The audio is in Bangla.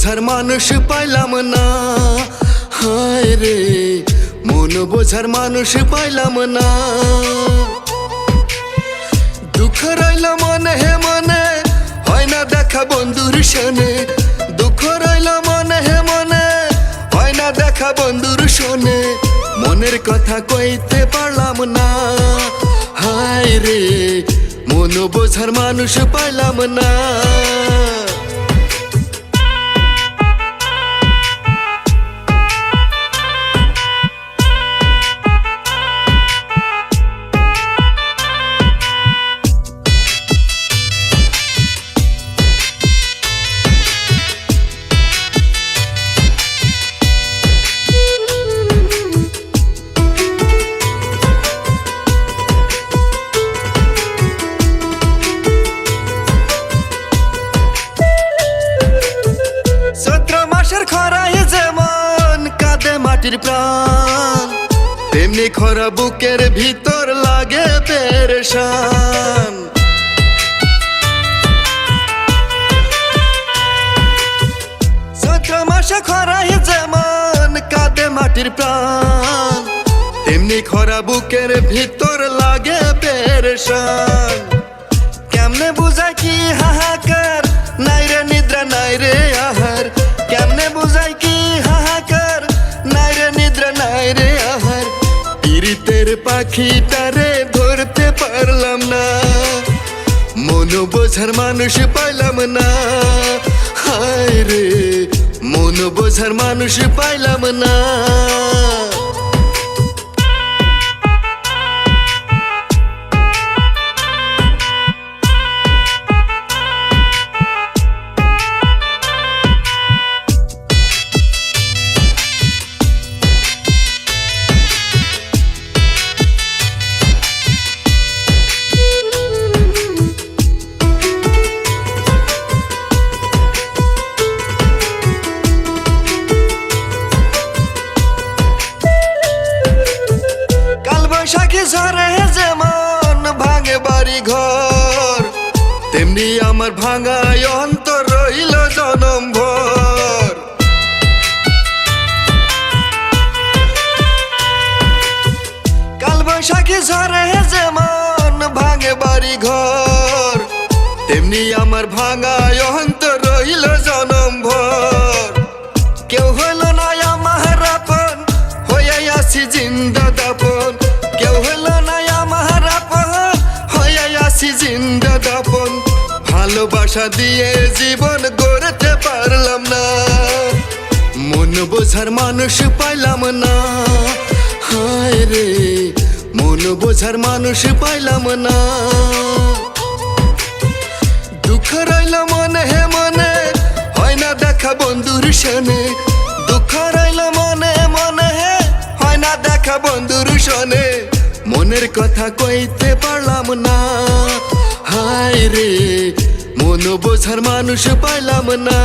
বোঝার মানুষ পাইলাম না, হায় রে মন বোঝার মানুষ পাইলাম না। দুঃখ রইল মনে হে মনে, হয় না দেখা বন্ধুর শোনে। দুঃখ রইল মনে হে মনে, হয় না দেখা বন্ধুর শোনে। মনের কথা কইতে পারলাম না, হায় রে মন বোঝার মানুষ পাইলাম না। মাটির প্রাণ তেমনি খরা বুকের ভিতর লাগে পেরেশান। চৈত্র মাসে খরায় যেমন কাঁদে মাটির প্রাণ, তেমনি খরা বুকের ভিতর লাগে পেরেশান। কেমনে বুঝাই কি হাহাকার, নাই রে নিদ্রা নাই রে আহার। কেমনে বুঝাই কি হাহাকার, নাই রে নিদ্রা নাই রে আহার। পীড়িতের পাখিটারে ধরতে পারলাম না, মন বোঝার মানুষ পাইলাম না, হায় রে মন বোঝার মানুষ পাইলাম না। বৈশাখী ঝরে যেমন ভাঙে বাড়ি ঘর, তেমনি আমার ভাঙায় অন্তর রইল জনম ভর। কাল বৈশাখী ঝরে যেমন ভাঙে বাড়ি ঘর, তেমনি আমার ভাঙায় অন্তর রইল জনম ভর। কেউ হইল না আমার আপন, হইয়া আসি জিন্দা দাপন। কেউ হইল না আমার আপন, হইয়া আসি জিন্দা দাপন। ভালোবাসা দিয়ে জীবন গড়তে পারলাম না, মন বোঝার মানুষ পাইলাম না, হায় রে মন বোঝার মানুষ পাইলাম না। দুঃখ রইল মনে হে মনে, হয় না দেখা বন্ধুর শোনে। দুঃখ রইল মনে মনে, হয় না দেখা বন্ধুর শোনে। মনের কথা কইতে পারলাম না, হায় রে মন বোঝার মানুষ পাইলাম না।